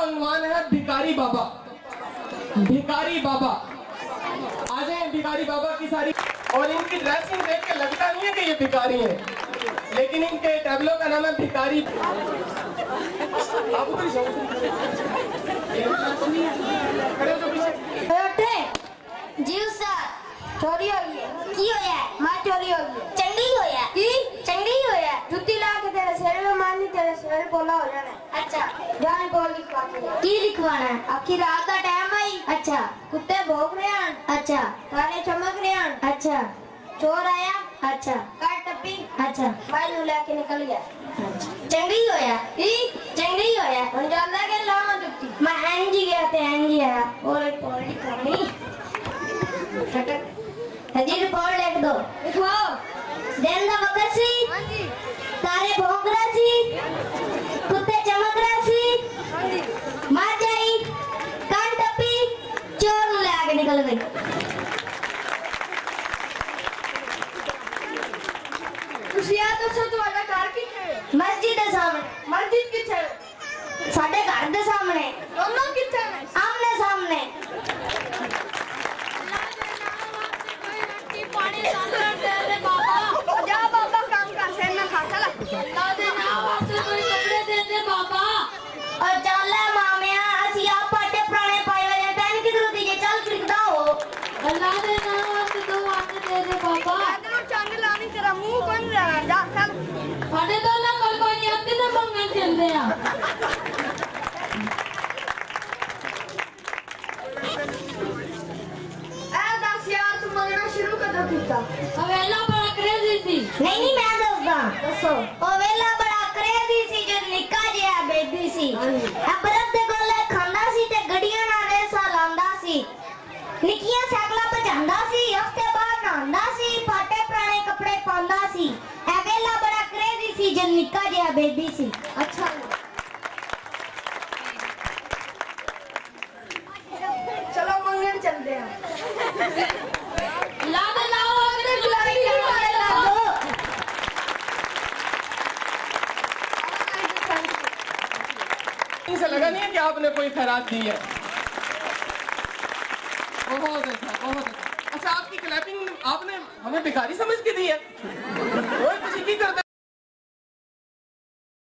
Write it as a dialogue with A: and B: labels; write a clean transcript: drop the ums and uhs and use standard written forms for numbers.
A: उन्वान है भिखारी बाबा। भिखारी बाबा आ जाए, भिखारी बाबा की सारी, और इनकी ड्रेसिंग देख के लगता नहीं है कि ये भिखारी हैं, लेकिन इनके टेबलों का नाम है भिखारी।
B: जी सर, चोरी हो गई की होया मां चोरी हो गई चंगी होया की चंगी होया जुत्ती ला के तेरे सिर में मारनी, तेरे सिर बोला हो जाना। अच्छा जान बोल लिखवा के की लिखवाना है? आखी रात का टाइम आई। अच्छा कुत्ते भौंक रहे हैं। अच्छा तारे चमक रहे हैं। अच्छा चोर आया। अच्छा काट टप्पी। अच्छा बाइल लेके निकल गया। अच्छा चंगी होया की चंगी होया और जाला के लामा जुत्ती मैं एनजी गया थे एनजी आया और पॉलिटिक करनी हजी रिपोर्ट लिख दो। लिखो। दिन दा वक्त सी, तारे भौंक रहे सी, कुत्ते चमक रहे सी, मार जाई, कान टप्पी, चोर ले आगे निकल गई। खुशियां तो सब तुम्हारा घर किथे? मस्जिद के सामने। मस्जिद किथे? साडे घर के सामने। दोनों किथे? आमने सामने। पानी सागर दे दे बाबा, जा बाबा काम कर से ना खा चला। अल्लाह दे नाम वास्ते कोई कपड़े दे दे बाबा। और चल मामिया असि आप पाटे पुराने पाए हुए हैं, पहन किधर दीजिए, चल खरीदा हो। अल्लाह दे नाम वास्ते दो आने दे दे बाबा। अदरो चंग लानी तेरा मुंह बन रहा है, जा चल। फाड़े तो ना कोई नहीं आते ना मंगन चलते हैं। वेला बड़ा क्रेजी थी। नहीं मैं दसदा। दसो। ओ वेला बड़ा क्रेजी सी जो निक्का जिहा बेबी सी। अबरत दे कोले खांदा सी ते गड्डियां नाल रेसा लांदा सी। निक्कियां साइकलां भजांदा सी, हफ्ते बाद नहांदा सी, फाटे पुराने कपड़े पांदा सी। ए वेला बड़ा क्रेजी सी जो निक्का जिहा बेबी सी। अच्छा चलो मंगन चलते हैं।
A: से लगा नहीं है कि आपने कोई खैरात दी है। बहुत अच्छा, बहुत अच्छा। अच्छा आपकी क्लैपिंग आपने हमें भिखारी समझ के दी है? कोई खुशी की करता